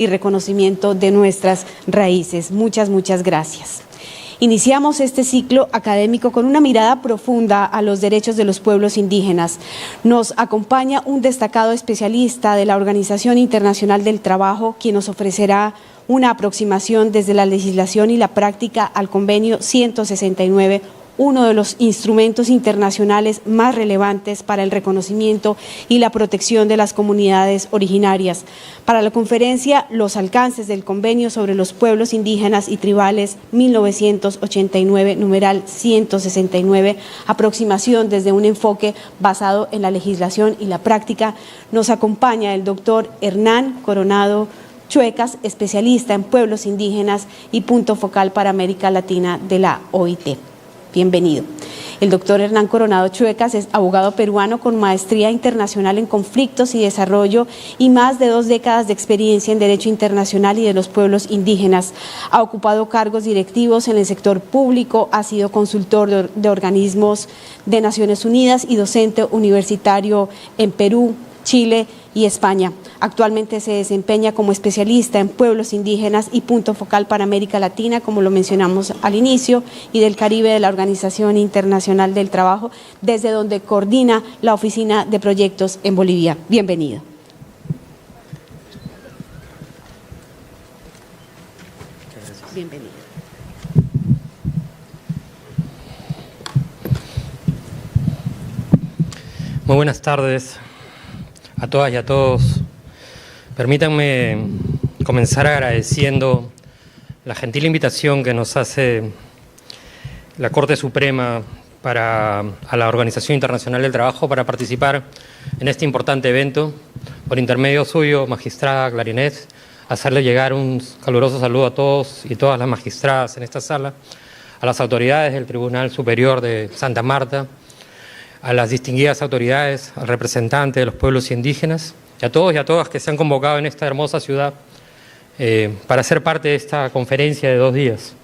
y reconocimiento de nuestras raíces. Muchas gracias. Iniciamos este ciclo académico con una mirada profunda a los derechos de los pueblos indígenas. Nos acompaña un destacado especialista de la Organización Internacional del Trabajo, quien nos ofrecerá una aproximación desde la legislación y la práctica al Convenio 169, uno de los instrumentos internacionales más relevantes para el reconocimiento y la protección de las comunidades originarias. Para la conferencia, los alcances del Convenio sobre los pueblos indígenas y tribales 1989, numeral 169, aproximación desde un enfoque basado en la legislación y la práctica, nos acompaña el doctor Hernán Coronado Chuecas, especialista en pueblos indígenas y punto focal para América Latina de la OIT. Bienvenido. El doctor Hernán Coronado Chuecas es abogado peruano con maestría internacional en conflictos y desarrollo y más de 2 décadas de experiencia en derecho internacional y de los pueblos indígenas. Ha ocupado cargos directivos en el sector público, ha sido consultor de organismos de Naciones Unidas y docente universitario en Perú, Chile y España. Actualmente se desempeña como especialista en pueblos indígenas y punto focal para América Latina, como lo mencionamos al inicio, y del Caribe de la Organización Internacional del Trabajo, desde donde coordina la Oficina de Proyectos en Bolivia. Bienvenido. Bienvenido. Muy buenas tardes a todas y a todos. Permítanme comenzar agradeciendo la gentil invitación que nos hace la Corte Suprema a la Organización Internacional del Trabajo para participar en este importante evento. Por intermedio suyo, magistrada Clarinet, hacerle llegar un caluroso saludo a todos y todas las magistradas en esta sala, a las autoridades del Tribunal Superior de Santa Marta, a las distinguidas autoridades, al representante de los pueblos indígenas, y a todos y a todas que se han convocado en esta hermosa ciudad para ser parte de esta conferencia de 2 días.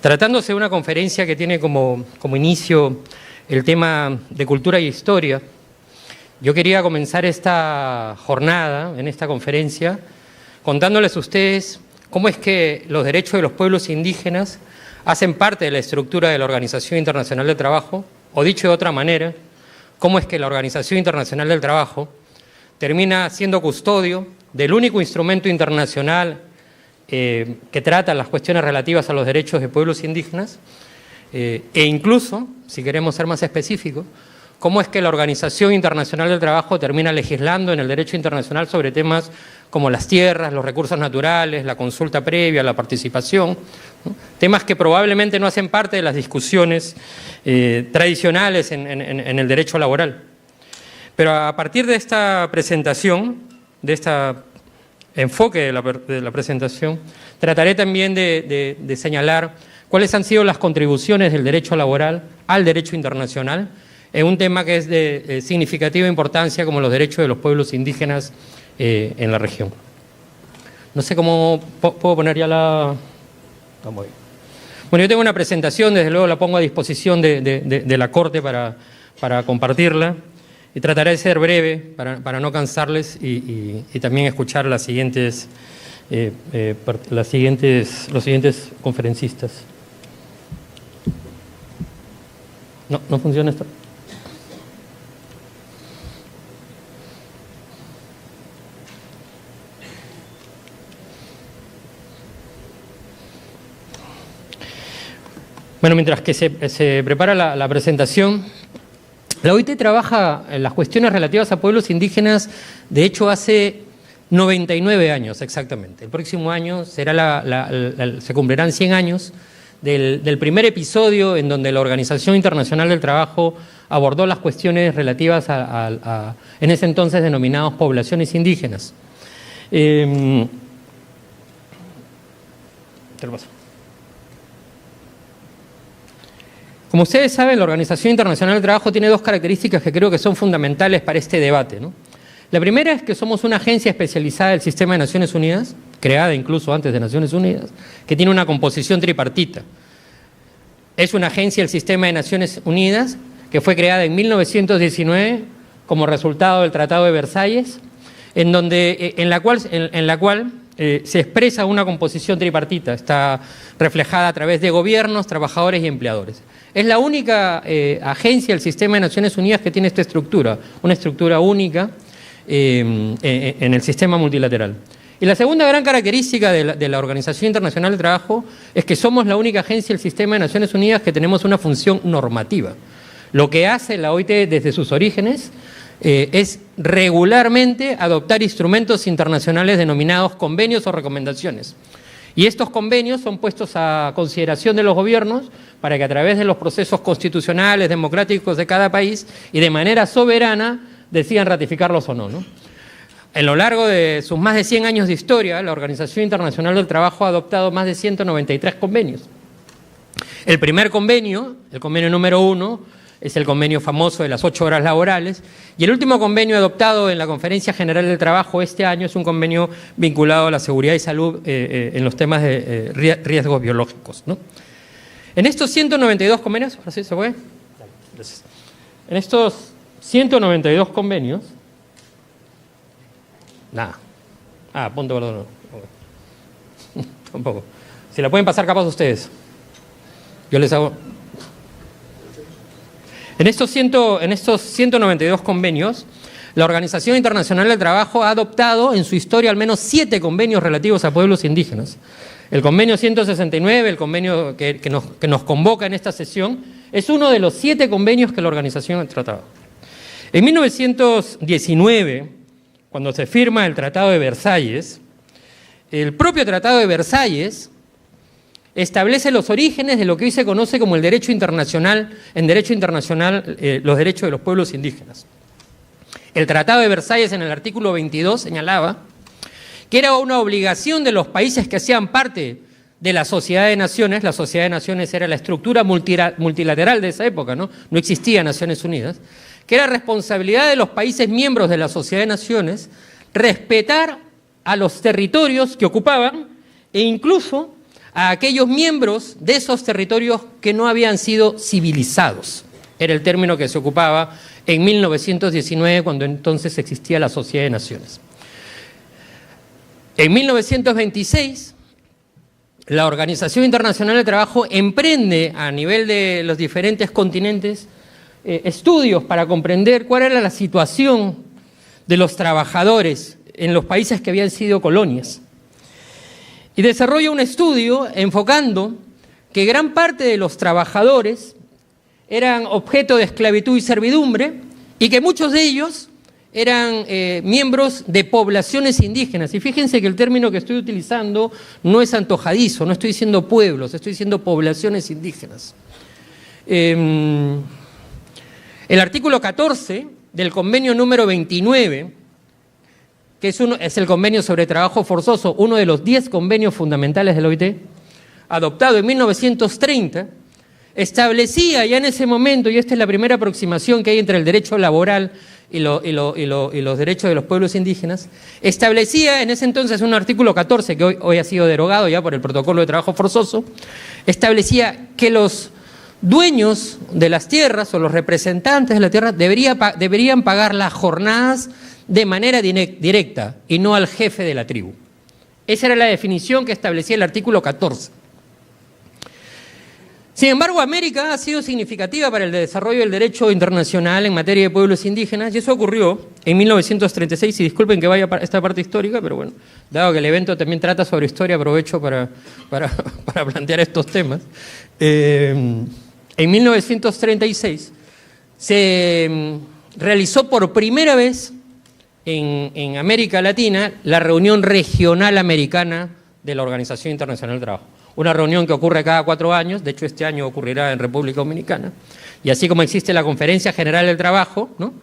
Tratándose de una conferencia que tiene como inicio el tema de cultura y historia, yo quería comenzar esta jornada, en esta conferencia, contándoles a ustedes cómo es que los derechos de los pueblos indígenas hacen parte de la estructura de la Organización Internacional del Trabajo, o dicho de otra manera, cómo es que la Organización Internacional del Trabajo termina siendo custodio del único instrumento internacional que trata las cuestiones relativas a los derechos de pueblos indígenas, e incluso, si queremos ser más específicos, cómo es que la Organización Internacional del Trabajo termina legislando en el derecho internacional sobre temas como las tierras, los recursos naturales, la consulta previa, la participación, ¿no? Temas que probablemente no hacen parte de las discusiones tradicionales en el derecho laboral. Pero a partir de esta presentación, de este enfoque de la presentación, trataré también de señalar cuáles han sido las contribuciones del derecho laboral al derecho internacional en un tema que es de significativa importancia como los derechos de los pueblos indígenas en la región. No sé cómo puedo poner ya la... Vamos bien. Bueno, yo tengo una presentación, desde luego la pongo a disposición de la Corte para compartirla, y trataré de ser breve para no cansarles y también escuchar los siguientes conferencistas. No funciona esto. Bueno, mientras que se prepara la presentación, la OIT trabaja en las cuestiones relativas a pueblos indígenas, de hecho, hace 99 años exactamente. El próximo año se cumplirán 100 años del primer episodio en donde la Organización Internacional del Trabajo abordó las cuestiones relativas en ese entonces denominados poblaciones indígenas. Te lo paso. Como ustedes saben, la Organización Internacional del Trabajo tiene 2 características que creo que son fundamentales para este debate, ¿no? La primera es que somos una agencia especializada del sistema de Naciones Unidas, creada incluso antes de Naciones Unidas, que tiene una composición tripartita. Es una agencia del sistema de Naciones Unidas que fue creada en 1919 como resultado del Tratado de Versalles en la cual se expresa una composición tripartita, está reflejada a través de gobiernos, trabajadores y empleadores. Es la única agencia del sistema de Naciones Unidas que tiene esta estructura, una estructura única en el sistema multilateral. Y la segunda gran característica de la Organización Internacional del Trabajo es que somos la única agencia del sistema de Naciones Unidas que tenemos una función normativa. Lo que hace la OIT desde sus orígenes es regularmente adoptar instrumentos internacionales denominados convenios o recomendaciones. Y estos convenios son puestos a consideración de los gobiernos para que a través de los procesos constitucionales, democráticos de cada país y de manera soberana decidan ratificarlos o no, ¿no? En lo largo de sus más de 100 años de historia, la Organización Internacional del Trabajo ha adoptado más de 193 convenios. El primer convenio, el convenio número 1, es el convenio famoso de las 8 horas laborales, y el último convenio adoptado en la Conferencia General del Trabajo este año es un convenio vinculado a la seguridad y salud en los temas de riesgos biológicos, ¿no? En estos 192 convenios, ¿ahora sí se puede? Gracias. En estos 192 convenios, nada. Punto, perdón. Tampoco. Si la pueden pasar capaz ustedes. Yo les hago... En estos 192 convenios, la Organización Internacional del Trabajo ha adoptado en su historia al menos 7 convenios relativos a pueblos indígenas. El convenio 169, el convenio que nos convoca en esta sesión, es uno de los 7 convenios que la organización ha tratado. En 1919, cuando se firma el Tratado de Versalles, el propio Tratado de Versalles establece los orígenes de lo que hoy se conoce como el derecho internacional, en derecho internacional los derechos de los pueblos indígenas. El Tratado de Versalles en el artículo 22 señalaba que era una obligación de los países que hacían parte de la Sociedad de Naciones. La Sociedad de Naciones era la estructura multilateral de esa época, ¿no? No existía Naciones Unidas, que era responsabilidad de los países miembros de la Sociedad de Naciones respetar a los territorios que ocupaban e incluso a aquellos miembros de esos territorios que no habían sido civilizados. Era el término que se ocupaba en 1919, cuando entonces existía la Sociedad de Naciones. En 1926, la Organización Internacional del Trabajo emprende a nivel de los diferentes continentes estudios para comprender cuál era la situación de los trabajadores en los países que habían sido colonias. Y desarrolla un estudio enfocando que gran parte de los trabajadores eran objeto de esclavitud y servidumbre y que muchos de ellos eran miembros de poblaciones indígenas. Y fíjense que el término que estoy utilizando no es antojadizo, no estoy diciendo pueblos, estoy diciendo poblaciones indígenas. El artículo 14 del convenio número 29, que es el convenio sobre trabajo forzoso, uno de los 10 convenios fundamentales de la OIT, adoptado en 1930, establecía ya en ese momento, y esta es la primera aproximación que hay entre el derecho laboral y los derechos de los pueblos indígenas, establecía en ese entonces un artículo 14, que hoy ha sido derogado ya por el protocolo de trabajo forzoso, establecía que los dueños de las tierras o los representantes de la tierra deberían pagar las jornadas de manera directa y no al jefe de la tribu. Esa era la definición que establecía el artículo 14. Sin embargo, América ha sido significativa para el desarrollo del derecho internacional en materia de pueblos indígenas, y eso ocurrió en 1936, y disculpen que vaya a esta parte histórica, pero bueno, dado que el evento también trata sobre historia, aprovecho para plantear estos temas. En 1936 se realizó por primera vez en América Latina la reunión regional americana de la Organización Internacional del Trabajo. Una reunión que ocurre cada 4 años, de hecho este año ocurrirá en República Dominicana, y así como existe la Conferencia General del Trabajo, ¿no?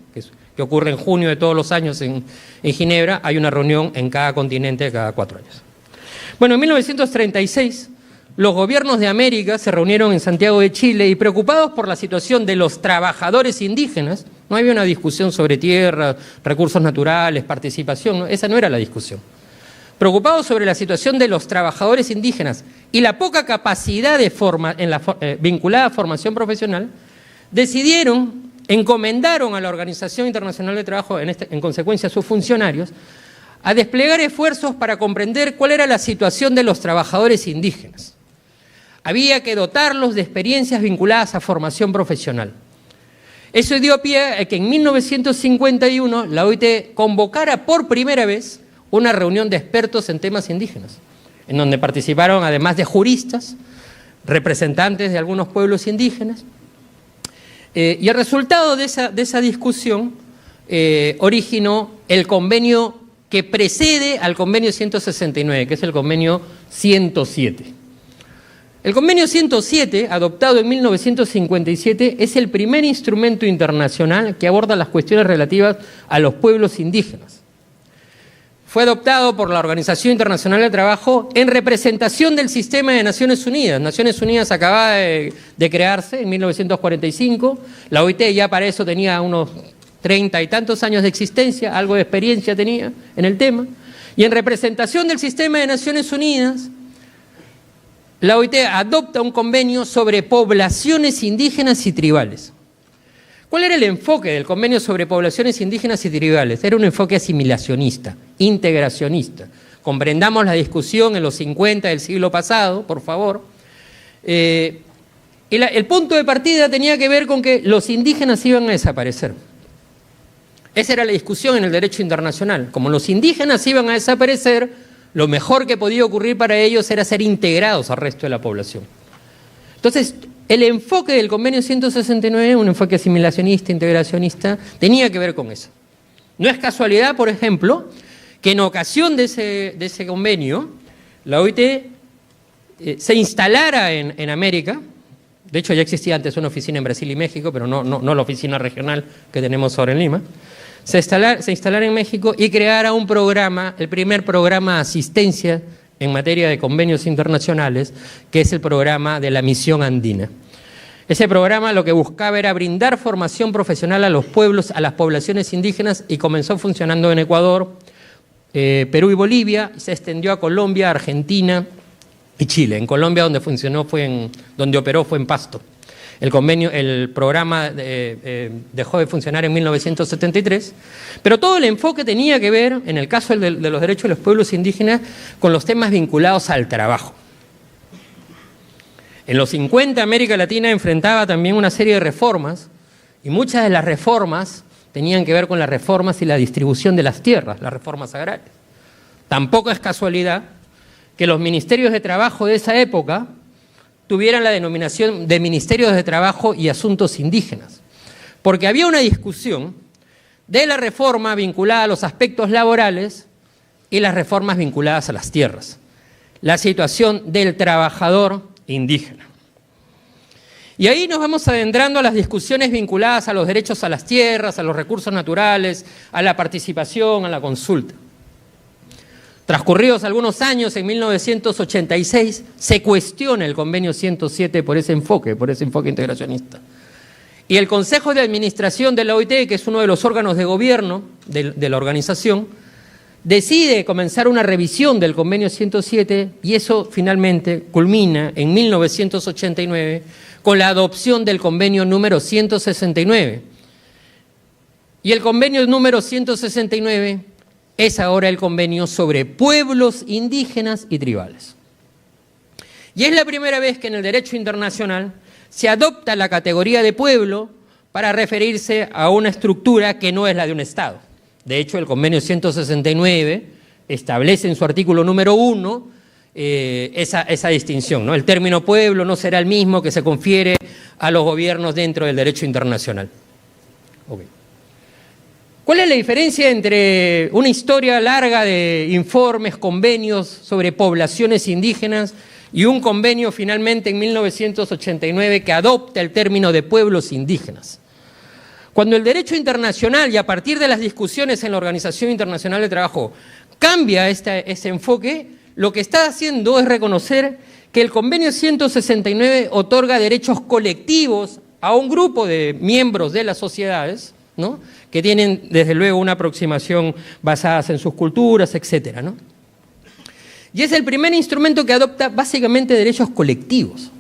que ocurre en junio de todos los años en Ginebra, hay una reunión en cada continente cada 4 años. Bueno, en 1936 los gobiernos de América se reunieron en Santiago de Chile y, preocupados por la situación de los trabajadores indígenas, no había una discusión sobre tierra, recursos naturales, participación, ¿no? Esa no era la discusión. Preocupados sobre la situación de los trabajadores indígenas y la poca capacidad vinculada a formación profesional, encomendaron a la Organización Internacional del Trabajo, en consecuencia a sus funcionarios, a desplegar esfuerzos para comprender cuál era la situación de los trabajadores indígenas. Había que dotarlos de experiencias vinculadas a formación profesional. Eso dio pie a que en 1951 la OIT convocara por primera vez una reunión de expertos en temas indígenas, en donde participaron, además de juristas, representantes de algunos pueblos indígenas. Y el resultado de esa discusión originó el convenio que precede al convenio 169, que es el convenio 107. El convenio 107, adoptado en 1957, es el primer instrumento internacional que aborda las cuestiones relativas a los pueblos indígenas. Fue adoptado por la Organización Internacional del Trabajo en representación del sistema de Naciones Unidas. Naciones Unidas acababa de crearse en 1945, la OIT ya para eso tenía unos 30 y tantos años de existencia, algo de experiencia tenía en el tema, y en representación del sistema de Naciones Unidas, la OIT adopta un convenio sobre poblaciones indígenas y tribales. ¿Cuál era el enfoque del convenio sobre poblaciones indígenas y tribales? Era un enfoque asimilacionista, integracionista. Comprendamos la discusión en los 50 del siglo pasado, por favor. El punto de partida tenía que ver con que los indígenas iban a desaparecer. Esa era la discusión en el derecho internacional. Como los indígenas iban a desaparecer, lo mejor que podía ocurrir para ellos era ser integrados al resto de la población. Entonces, el enfoque del convenio 169, un enfoque asimilacionista, integracionista, tenía que ver con eso. No es casualidad, por ejemplo, que en ocasión de ese convenio, la OIT se instalara en América. De hecho, ya existía antes una oficina en Brasil y México, pero no la oficina regional que tenemos ahora en Lima. Se instalara en México y creara un programa, el primer programa de asistencia en materia de convenios internacionales, que es el programa de la Misión Andina. Ese programa lo que buscaba era brindar formación profesional a los pueblos, a las poblaciones indígenas, y comenzó funcionando en Ecuador, Perú y Bolivia, y se extendió a Colombia, Argentina y Chile. En Colombia donde operó fue en Pasto. El programa dejó de funcionar en 1973, pero todo el enfoque tenía que ver, en el caso de los derechos de los pueblos indígenas, con los temas vinculados al trabajo. En los 50 América Latina enfrentaba también una serie de reformas, y muchas de las reformas tenían que ver con las reformas y la distribución de las tierras, las reformas agrarias. Tampoco es casualidad que los ministerios de trabajo de esa época tuvieran la denominación de Ministerios de Trabajo y Asuntos Indígenas, porque había una discusión de la reforma vinculada a los aspectos laborales y las reformas vinculadas a las tierras, la situación del trabajador indígena. Y ahí nos vamos adentrando a las discusiones vinculadas a los derechos a las tierras, a los recursos naturales, a la participación, a la consulta. Transcurridos algunos años, en 1986, se cuestiona el convenio 107 por ese enfoque integracionista. Y el Consejo de Administración de la OIT, que es uno de los órganos de gobierno de la organización, decide comenzar una revisión del convenio 107, y eso finalmente culmina en 1989 con la adopción del convenio número 169. Y el convenio número 169 es ahora el convenio sobre pueblos indígenas y tribales. Y es la primera vez que en el derecho internacional se adopta la categoría de pueblo para referirse a una estructura que no es la de un Estado. De hecho, el convenio 169 establece en su artículo número 1 esa distinción, ¿no? El término pueblo no será el mismo que se confiere a los gobiernos dentro del derecho internacional. Okay. ¿Cuál es la diferencia entre una historia larga de informes, convenios sobre poblaciones indígenas y un convenio finalmente en 1989 que adopta el término de pueblos indígenas? Cuando el derecho internacional, y a partir de las discusiones en la Organización Internacional de Trabajo, cambia ese enfoque, lo que está haciendo es reconocer que el convenio 169 otorga derechos colectivos a un grupo de miembros de las sociedades, ¿no?, que tienen desde luego una aproximación basada en sus culturas, etcétera, ¿no? Y es el primer instrumento que adopta básicamente derechos colectivos.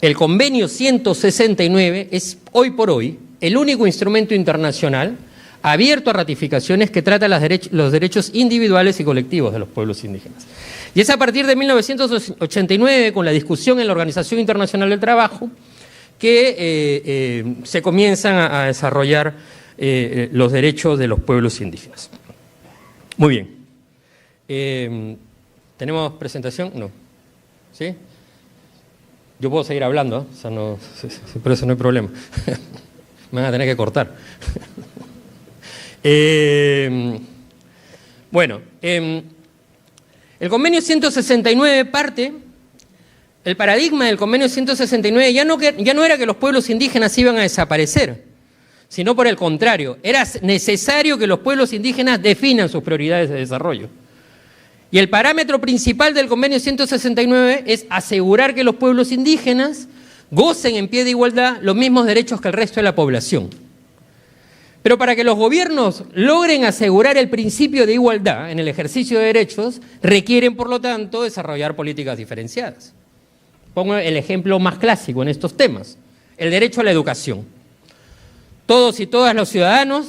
El convenio 169 es hoy por hoy el único instrumento internacional abierto a ratificaciones que trata los derechos individuales y colectivos de los pueblos indígenas. Y es a partir de 1989, con la discusión en la Organización Internacional del Trabajo, que se comienzan a desarrollar los derechos de los pueblos indígenas. Muy bien. ¿Tenemos presentación? No. ¿Sí? Yo puedo seguir hablando, ¿eh? O sea, no, por eso no hay problema. Me van a tener que cortar. Bueno, el convenio 169 parte, el paradigma del convenio 169 ya no era que los pueblos indígenas iban a desaparecer, sino por el contrario, era necesario que los pueblos indígenas definan sus prioridades de desarrollo. Y el parámetro principal del convenio 169 es asegurar que los pueblos indígenas gocen en pie de igualdad los mismos derechos que el resto de la población. Pero para que los gobiernos logren asegurar el principio de igualdad en el ejercicio de derechos, requieren, por lo tanto, desarrollar políticas diferenciadas. Pongo el ejemplo más clásico en estos temas, el derecho a la educación. Todos y todas los ciudadanos,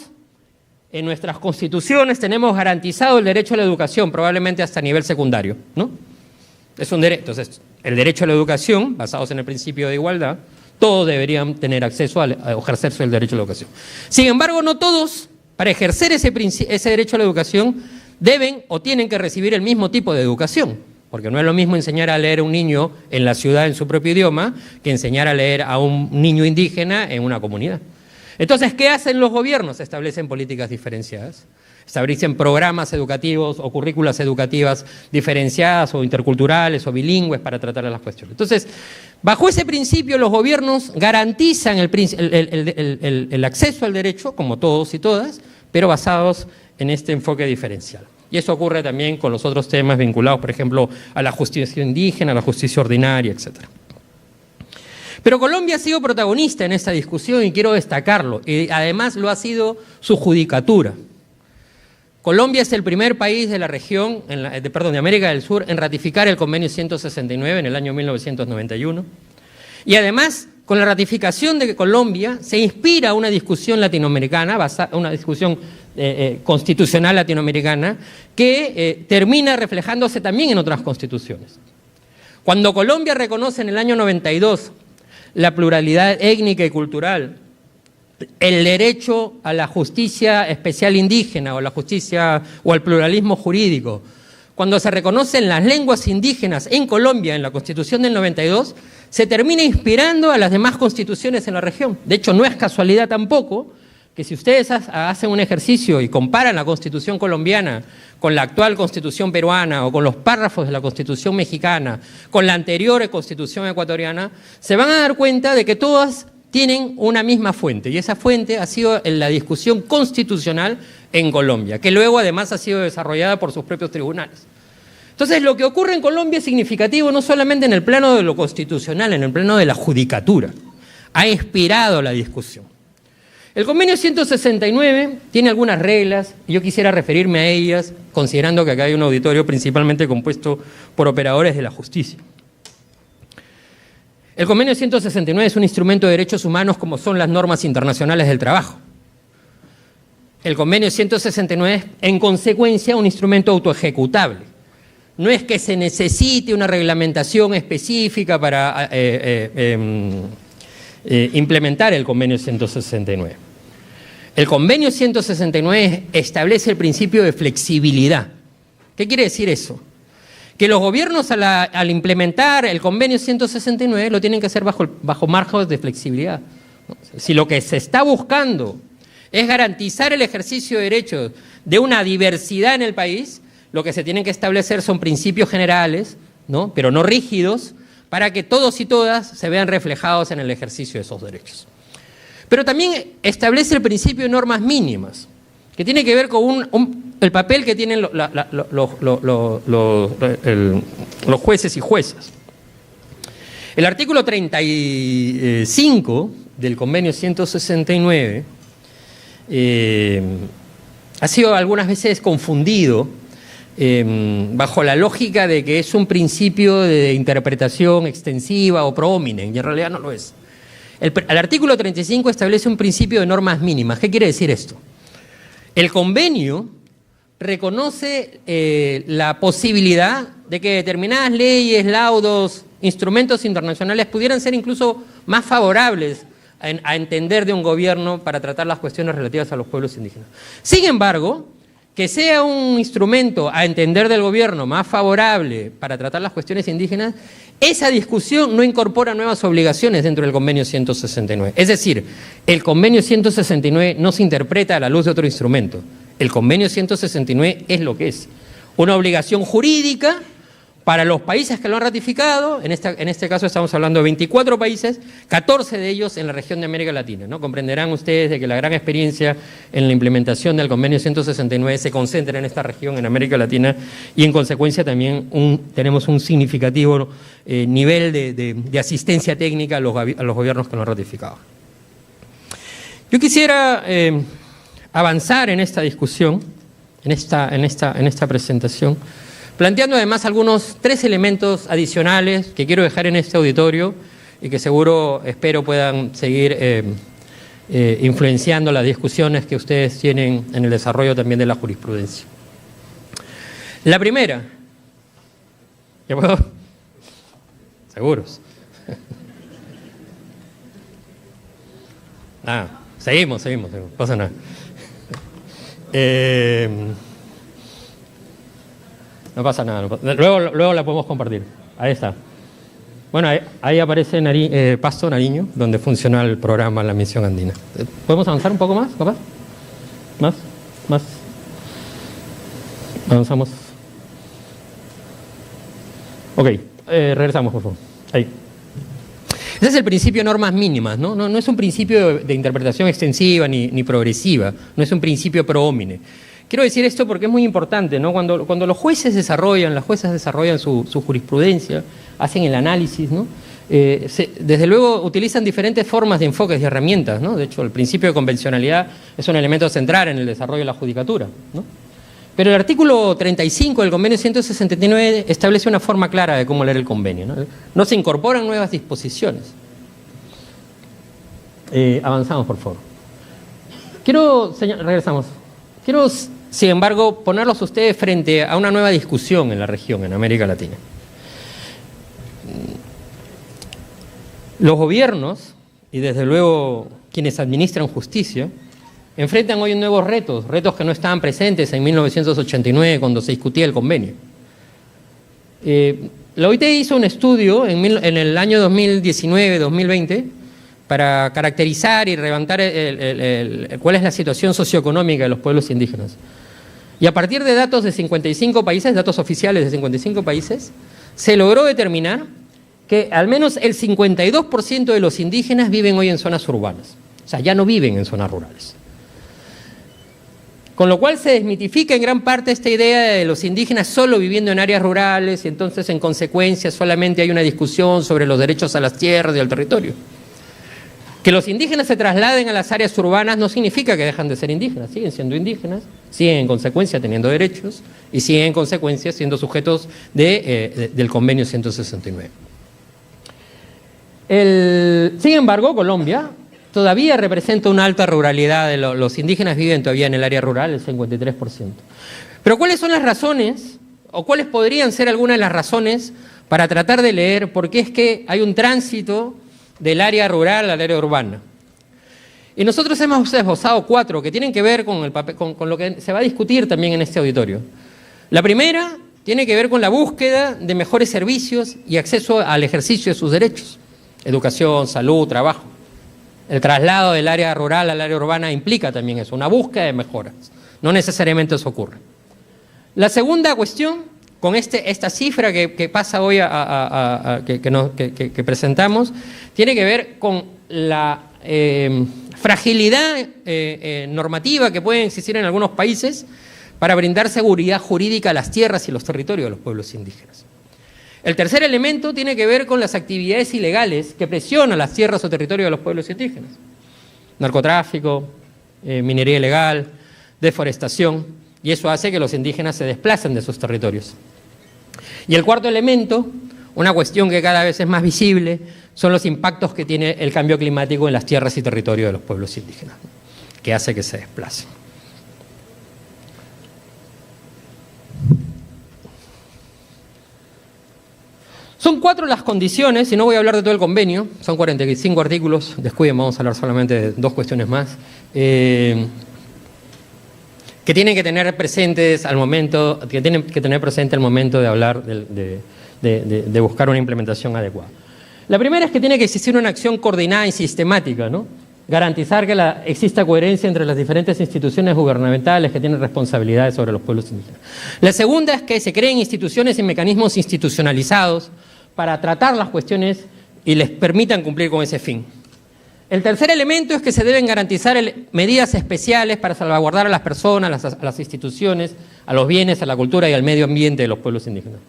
en nuestras constituciones tenemos garantizado el derecho a la educación, probablemente hasta nivel secundario, ¿no? Es un derecho. Entonces, el derecho a la educación, basados en el principio de igualdad, todos deberían tener acceso a ejercerse el derecho a la educación. Sin embargo, no todos, para ejercer ese derecho a la educación, deben o tienen que recibir el mismo tipo de educación, porque no es lo mismo enseñar a leer a un niño en la ciudad en su propio idioma que enseñar a leer a un niño indígena en una comunidad. Entonces, ¿qué hacen los gobiernos? Establecen políticas diferenciadas, establecen programas educativos o currículas educativas diferenciadas o interculturales o bilingües para tratar las cuestiones. Entonces, bajo ese principio, los gobiernos garantizan el acceso al derecho, como todos y todas, pero basados en este enfoque diferencial. Y eso ocurre también con los otros temas vinculados, por ejemplo, a la justicia indígena, a la justicia ordinaria, etc. Pero Colombia ha sido protagonista en esta discusión y quiero destacarlo. Y además lo ha sido su judicatura. Colombia es el primer país de la región, de América del Sur, en ratificar el convenio 169 en el año 1991. Y además, con la ratificación de Colombia, se inspira una discusión latinoamericana, una discusión constitucional latinoamericana, que termina reflejándose también en otras constituciones. Cuando Colombia reconoce en el año 92 la pluralidad étnica y cultural, el derecho a la justicia especial indígena o la justicia o al pluralismo jurídico, cuando se reconocen las lenguas indígenas en Colombia en la Constitución del 92, se termina inspirando a las demás constituciones en la región. De hecho, no es casualidad tampoco que si ustedes hacen un ejercicio y comparan la Constitución colombiana con la actual Constitución peruana o con los párrafos de la Constitución mexicana, con la anterior Constitución ecuatoriana, se van a dar cuenta de que todas tienen una misma fuente, y esa fuente ha sido en la discusión constitucional en Colombia, que luego además ha sido desarrollada por sus propios tribunales. Entonces, lo que ocurre en Colombia es significativo no solamente en el plano de lo constitucional, en el plano de la judicatura. Ha inspirado la discusión. El convenio 169 tiene algunas reglas, y yo quisiera referirme a ellas, considerando que acá hay un auditorio principalmente compuesto por operadores de la justicia. El convenio 169 es un instrumento de derechos humanos como son las normas internacionales del trabajo. El convenio 169 es, en consecuencia, un instrumento autoejecutable. No es que se necesite una reglamentación específica para implementar el convenio 169. El convenio 169 establece el principio de flexibilidad. ¿Qué quiere decir eso? Que los gobiernos al implementar el convenio 169 lo tienen que hacer bajo marcos de flexibilidad. Si lo que se está buscando es garantizar el ejercicio de derechos de una diversidad en el país, lo que se tienen que establecer son principios generales, ¿no? Pero no rígidos, para que todos y todas se vean reflejados en el ejercicio de esos derechos. Pero también establece el principio de normas mínimas, que tiene que ver con el papel que tienen los jueces y juezas. El artículo 35 del convenio 169 ha sido algunas veces confundido bajo la lógica de que es un principio de interpretación extensiva o pro hominem, y en realidad no lo es. El artículo 35 establece un principio de normas mínimas. ¿Qué quiere decir esto? El convenio reconoce la posibilidad de que determinadas leyes, laudos, instrumentos internacionales pudieran ser incluso más favorables a entender de un gobierno para tratar las cuestiones relativas a los pueblos indígenas. Sin embargo, que sea un instrumento a entender del gobierno más favorable para tratar las cuestiones indígenas, esa discusión no incorpora nuevas obligaciones dentro del convenio 169. Es decir, el convenio 169 no se interpreta a la luz de otro instrumento. El convenio 169 es lo que es, una obligación jurídica para los países que lo han ratificado. En este caso estamos hablando de 24 países, 14 de ellos en la región de América Latina, ¿no? Comprenderán ustedes de que la gran experiencia en la implementación del convenio 169 se concentra en esta región, en América Latina, y en consecuencia también tenemos un significativo nivel de asistencia técnica a los gobiernos que lo han ratificado. Yo quisiera avanzar en esta discusión, en esta presentación, planteando además algunos 3 elementos adicionales que quiero dejar en este auditorio y que espero puedan seguir influenciando las discusiones que ustedes tienen en el desarrollo también de la jurisprudencia. La primera, ¿ya puedo? ¿Seguros? Seguimos, pasa nada. No pasa nada. Luego la podemos compartir. Ahí está. Bueno, ahí aparece Pasto Nariño, donde funciona el programa La Misión Andina. ¿Podemos avanzar un poco más, capaz? ¿Más? Avanzamos. Ok, regresamos, por favor. Ahí. Ese es el principio de normas mínimas, ¿no? No es un principio de interpretación extensiva ni progresiva, no es un principio pro homine. Quiero decir esto porque es muy importante, ¿no? Cuando los jueces las juezas desarrollan su jurisprudencia, hacen el análisis, ¿no? Desde luego utilizan diferentes formas de enfoques y herramientas, ¿no? De hecho, el principio de convencionalidad es un elemento central en el desarrollo de la judicatura, ¿no? Pero el artículo 35 del convenio 169 establece una forma clara de cómo leer el convenio, ¿no? No se incorporan nuevas disposiciones. Avanzamos, por favor. Regresamos. Quiero, sin embargo, ponerlos ustedes frente a una nueva discusión en la región, en América Latina. Los gobiernos, y desde luego quienes administran justicia, enfrentan hoy nuevos retos que no estaban presentes en 1989 cuando se discutía el convenio. La OIT hizo un estudio en el año 2019-2020 para caracterizar y levantar cuál es la situación socioeconómica de los pueblos indígenas. Y a partir de datos de 55 países, datos oficiales de 55 países, se logró determinar que al menos el 52% de los indígenas viven hoy en zonas urbanas. O sea, ya no viven en zonas rurales. Con lo cual se desmitifica en gran parte esta idea de los indígenas solo viviendo en áreas rurales y entonces en consecuencia solamente hay una discusión sobre los derechos a las tierras y al territorio. Que los indígenas se trasladen a las áreas urbanas no significa que dejan de ser indígenas, siguen siendo indígenas, siguen en consecuencia teniendo derechos y siguen en consecuencia siendo sujetos del convenio 169. Sin embargo, Colombia todavía representa una alta ruralidad, los indígenas viven todavía en el área rural, el 53%. Pero ¿cuáles son las razones, o cuáles podrían ser algunas de las razones para tratar de leer por qué es que hay un tránsito del área rural al área urbana? Y nosotros hemos esbozado 4 que tienen que ver con lo que se va a discutir también en este auditorio. La primera tiene que ver con la búsqueda de mejores servicios y acceso al ejercicio de sus derechos, educación, salud, trabajo. El traslado del área rural al área urbana implica también eso, una búsqueda de mejoras. No necesariamente eso ocurre. La segunda cuestión, con esta cifra que pasa hoy que presentamos, tiene que ver con la fragilidad normativa que puede existir en algunos países para brindar seguridad jurídica a las tierras y los territorios de los pueblos indígenas. El tercer elemento tiene que ver con las actividades ilegales que presionan las tierras o territorios de los pueblos indígenas. Narcotráfico, minería ilegal, deforestación, y eso hace que los indígenas se desplacen de sus territorios. Y el cuarto elemento, una cuestión que cada vez es más visible, son los impactos que tiene el cambio climático en las tierras y territorios de los pueblos indígenas, que hace que se desplacen. Son 4 las condiciones, y no voy a hablar de todo el convenio, son 45 artículos, descuiden, vamos a hablar solamente de 2 cuestiones más, que tienen que tener presentes al momento, al momento de hablar de buscar una implementación adecuada. La primera es que tiene que existir una acción coordinada y sistemática, ¿no? Garantizar que exista coherencia entre las diferentes instituciones gubernamentales que tienen responsabilidades sobre los pueblos indígenas. La segunda es que se creen instituciones y mecanismos institucionalizados para tratar las cuestiones y les permitan cumplir con ese fin. El tercer elemento es que se deben garantizar medidas especiales para salvaguardar a las personas, a las instituciones, a los bienes, a la cultura y al medio ambiente de los pueblos indígenas.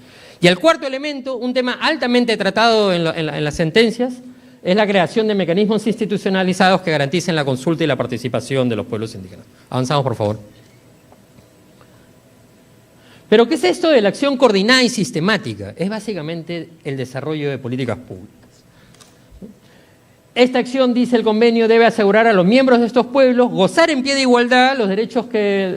Y el cuarto elemento, un tema altamente tratado en las sentencias, es la creación de mecanismos institucionalizados que garanticen la consulta y la participación de los pueblos indígenas. Avanzamos, por favor. Pero, ¿qué es esto de la acción coordinada y sistemática? Es básicamente el desarrollo de políticas públicas. Esta acción, dice el convenio, debe asegurar a los miembros de estos pueblos gozar en pie de igualdad los derechos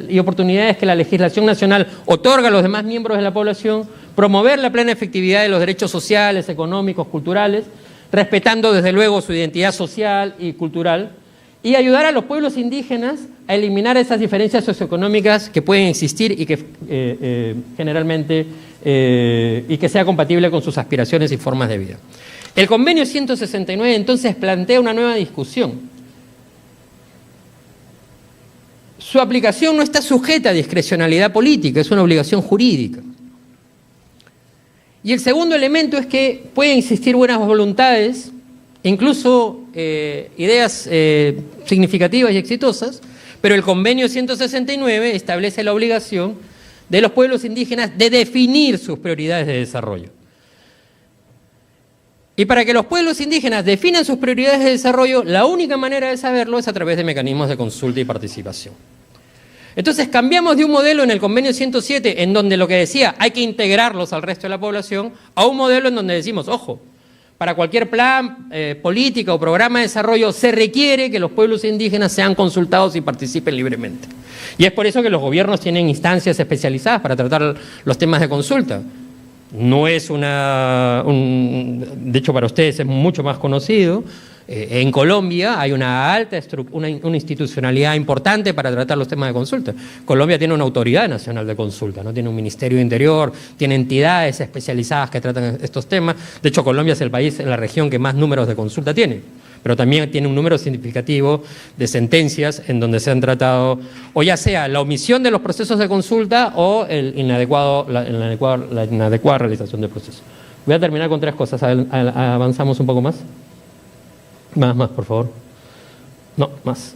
y oportunidades que la legislación nacional otorga a los demás miembros de la población, promover la plena efectividad de los derechos sociales, económicos, culturales, respetando desde luego su identidad social y cultural, y ayudar a los pueblos indígenas a eliminar esas diferencias socioeconómicas que pueden existir y que generalmente y que sea compatible con sus aspiraciones y formas de vida. El convenio 169 entonces plantea una nueva discusión. Su aplicación no está sujeta a discrecionalidad política, es una obligación jurídica. Y el segundo elemento es que pueden existir buenas voluntades, incluso ideas significativas y exitosas, pero el convenio 169 establece la obligación de los pueblos indígenas de definir sus prioridades de desarrollo. Y para que los pueblos indígenas definan sus prioridades de desarrollo, la única manera de saberlo es a través de mecanismos de consulta y participación. Entonces cambiamos de un modelo en el convenio 107, en donde lo que decía hay que integrarlos al resto de la población, a un modelo en donde decimos, ojo, para cualquier plan, política o programa de desarrollo se requiere que los pueblos indígenas sean consultados y participen libremente. Y es por eso que los gobiernos tienen instancias especializadas para tratar los temas de consulta. No es de hecho para ustedes es mucho más conocido. En Colombia hay una institucionalidad importante para tratar los temas de consulta. Colombia tiene una autoridad nacional de consulta, ¿no? Tiene un Ministerio de Interior, tiene entidades especializadas que tratan estos temas. De hecho, Colombia es el país en la región que más números de consulta tiene, pero también tiene un número significativo de sentencias en donde se han tratado, o ya sea la omisión de los procesos de consulta o la inadecuada realización del proceso. Voy a terminar con 3 cosas. Avanzamos un poco más. Más, por favor. No, más.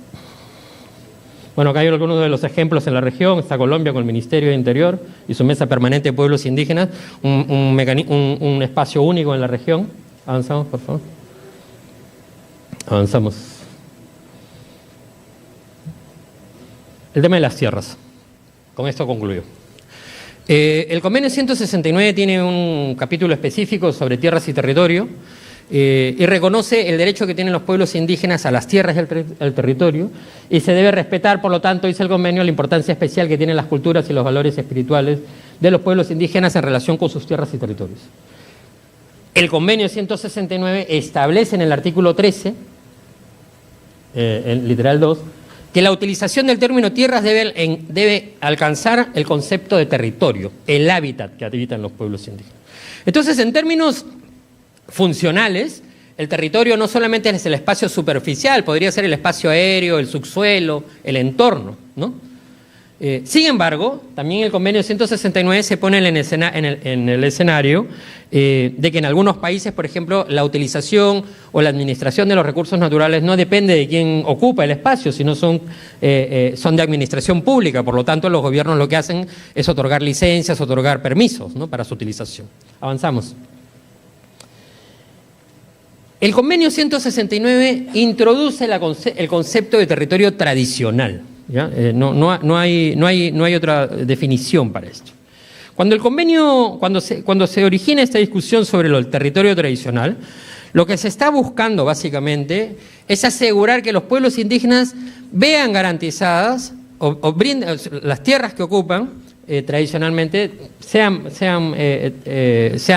Bueno, acá hay algunos de los ejemplos en la región. Está Colombia con el Ministerio de Interior y su Mesa Permanente de Pueblos Indígenas, un espacio único en la región. Avanzamos, por favor. Avanzamos. El tema de las tierras. Con esto concluyo. El convenio 169 tiene un capítulo específico sobre tierras y territorio. Y reconoce el derecho que tienen los pueblos indígenas a las tierras y al territorio, y se debe respetar, por lo tanto, dice el convenio, la importancia especial que tienen las culturas y los valores espirituales de los pueblos indígenas en relación con sus tierras y territorios. El convenio 169 establece en el artículo 13, el literal 2, que la utilización del término tierras debe alcanzar el concepto de territorio, el hábitat que habitan los pueblos indígenas. Entonces, en términos funcionales, el territorio no solamente es el espacio superficial, podría ser el espacio aéreo, el subsuelo, el entorno, ¿no? Sin embargo, también el convenio 169 se pone en el escenario de que en algunos países, por ejemplo, la utilización o la administración de los recursos naturales no depende de quién ocupa el espacio, sino son de administración pública. Por lo tanto, los gobiernos lo que hacen es otorgar licencias, otorgar permisos, ¿no?, para su utilización. Avanzamos. El convenio 169 introduce el concepto de territorio tradicional, ¿ya? No hay otra definición para esto. Cuando se origina esta discusión sobre el territorio tradicional, lo que se está buscando básicamente es asegurar que los pueblos indígenas vean garantizadas o brinden las tierras que ocupan, tradicionalmente sean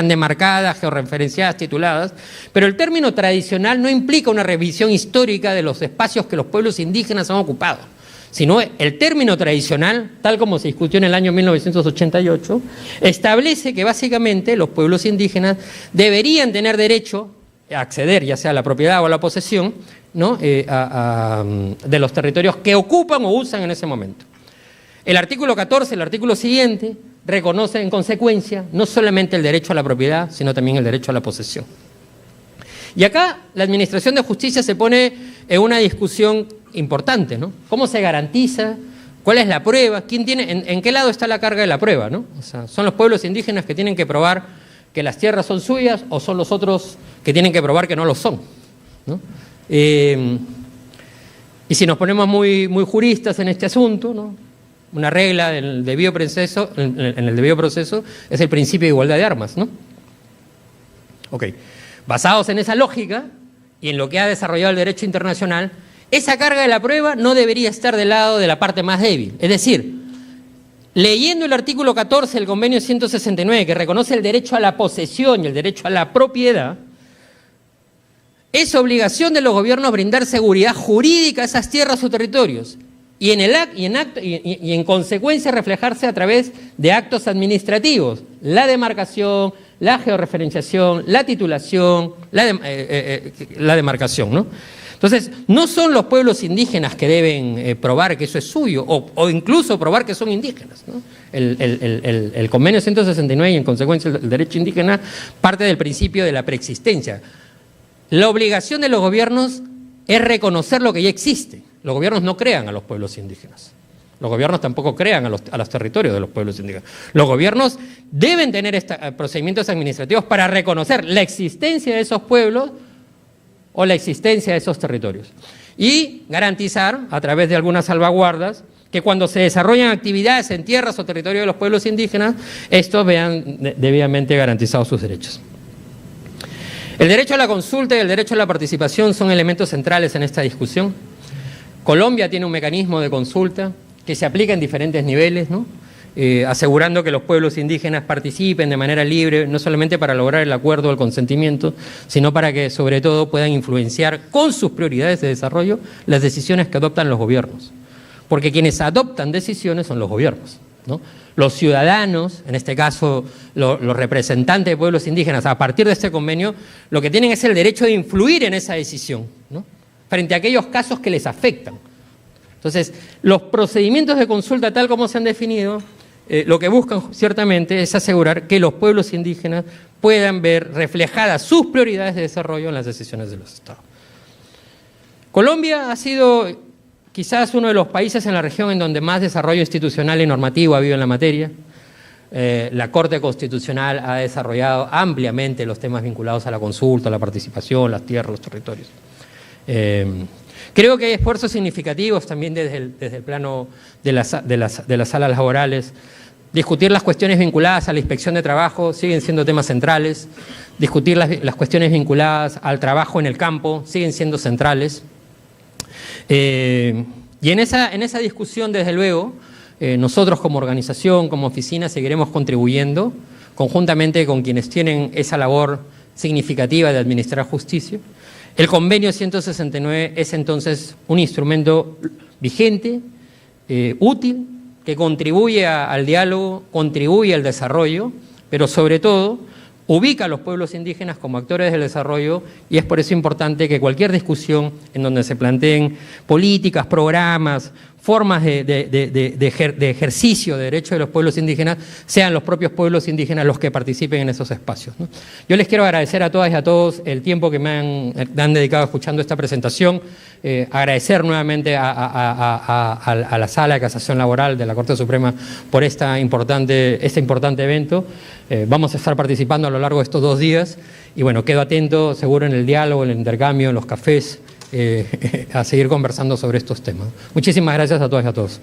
demarcadas, georreferenciadas, tituladas, pero el término tradicional no implica una revisión histórica de los espacios que los pueblos indígenas han ocupado, sino el término tradicional, tal como se discutió en el año 1988, establece que básicamente los pueblos indígenas deberían tener derecho a acceder, ya sea a la propiedad o a la posesión, ¿no? De los territorios que ocupan o usan en ese momento. El artículo 14, el artículo siguiente, reconoce en consecuencia no solamente el derecho a la propiedad, sino también el derecho a la posesión. Y acá la Administración de Justicia se pone en una discusión importante, ¿no? ¿Cómo se garantiza? ¿Cuál es la prueba? ¿Quién tiene, en qué lado está la carga de la prueba, ¿no? O sea, ¿son los pueblos indígenas que tienen que probar que las tierras son suyas o son los otros que tienen que probar que no lo son, ¿no? Y si nos ponemos muy juristas en este asunto, ¿no? Una regla del debido proceso, en el debido proceso es el principio de igualdad de armas, ¿no? Ok. Basados en esa lógica y en lo que ha desarrollado el derecho internacional, esa carga de la prueba no debería estar del lado de la parte más débil. Es decir, leyendo el artículo 14 del convenio 169, que reconoce el derecho a la posesión y el derecho a la propiedad, es obligación de los gobiernos brindar seguridad jurídica a esas tierras o territorios y en consecuencia reflejarse a través de actos administrativos, la demarcación, la georreferenciación, la titulación, la demarcación, ¿no? Entonces, no son los pueblos indígenas que deben probar que eso es suyo o incluso probar que son indígenas, ¿no? El convenio 169 y en consecuencia el derecho indígena parte del principio de la preexistencia. La obligación de los gobiernos es reconocer lo que ya existe. Los gobiernos no crean a los pueblos indígenas. Los gobiernos tampoco crean a los territorios de los pueblos indígenas. Los gobiernos deben tener procedimientos administrativos para reconocer la existencia de esos pueblos o la existencia de esos territorios. Y garantizar, a través de algunas salvaguardas, que cuando se desarrollan actividades en tierras o territorios de los pueblos indígenas, estos vean debidamente garantizados sus derechos. El derecho a la consulta y el derecho a la participación son elementos centrales en esta discusión. Colombia tiene un mecanismo de consulta que se aplica en diferentes niveles, ¿no? Asegurando que los pueblos indígenas participen de manera libre, no solamente para lograr el acuerdo o el consentimiento, sino para que, sobre todo, puedan influenciar con sus prioridades de desarrollo las decisiones que adoptan los gobiernos. Porque quienes adoptan decisiones son los gobiernos, ¿no? Los ciudadanos, en este caso los representantes de pueblos indígenas, a partir de este convenio, lo que tienen es el derecho de influir en esa decisión, ¿no? Frente a aquellos casos que les afectan. Entonces, los procedimientos de consulta tal como se han definido, lo que buscan ciertamente es asegurar que los pueblos indígenas puedan ver reflejadas sus prioridades de desarrollo en las decisiones de los estados. Colombia ha sido quizás uno de los países en la región en donde más desarrollo institucional y normativo ha habido en la materia. La Corte Constitucional ha desarrollado ampliamente los temas vinculados a la consulta, a la participación, las tierras, los territorios. Creo que hay esfuerzos significativos también desde el plano de las salas laborales. Discutir las cuestiones vinculadas a la inspección de trabajo siguen siendo temas centrales. Discutir las cuestiones vinculadas al trabajo en el campo siguen siendo centrales. Y en esa discusión, desde luego, nosotros como organización, como oficina, seguiremos contribuyendo conjuntamente con quienes tienen esa labor significativa de administrar justicia. El convenio 169 es entonces un instrumento vigente, útil, que contribuye al diálogo, contribuye al desarrollo, pero sobre todo ubica a los pueblos indígenas como actores del desarrollo y es por eso importante que cualquier discusión en donde se planteen políticas, programas, formas de ejercicio de derechos de los pueblos indígenas, sean los propios pueblos indígenas los que participen en esos espacios, ¿no? Yo les quiero agradecer a todas y a todos el tiempo que me han dedicado escuchando esta presentación, agradecer nuevamente a la Sala de Casación Laboral de la Corte Suprema por este importante evento. Vamos a estar participando a lo largo de estos 2 días y bueno, quedo atento seguro en el diálogo, en el intercambio, en los cafés, a seguir conversando sobre estos temas. Muchísimas gracias a todas y a todos.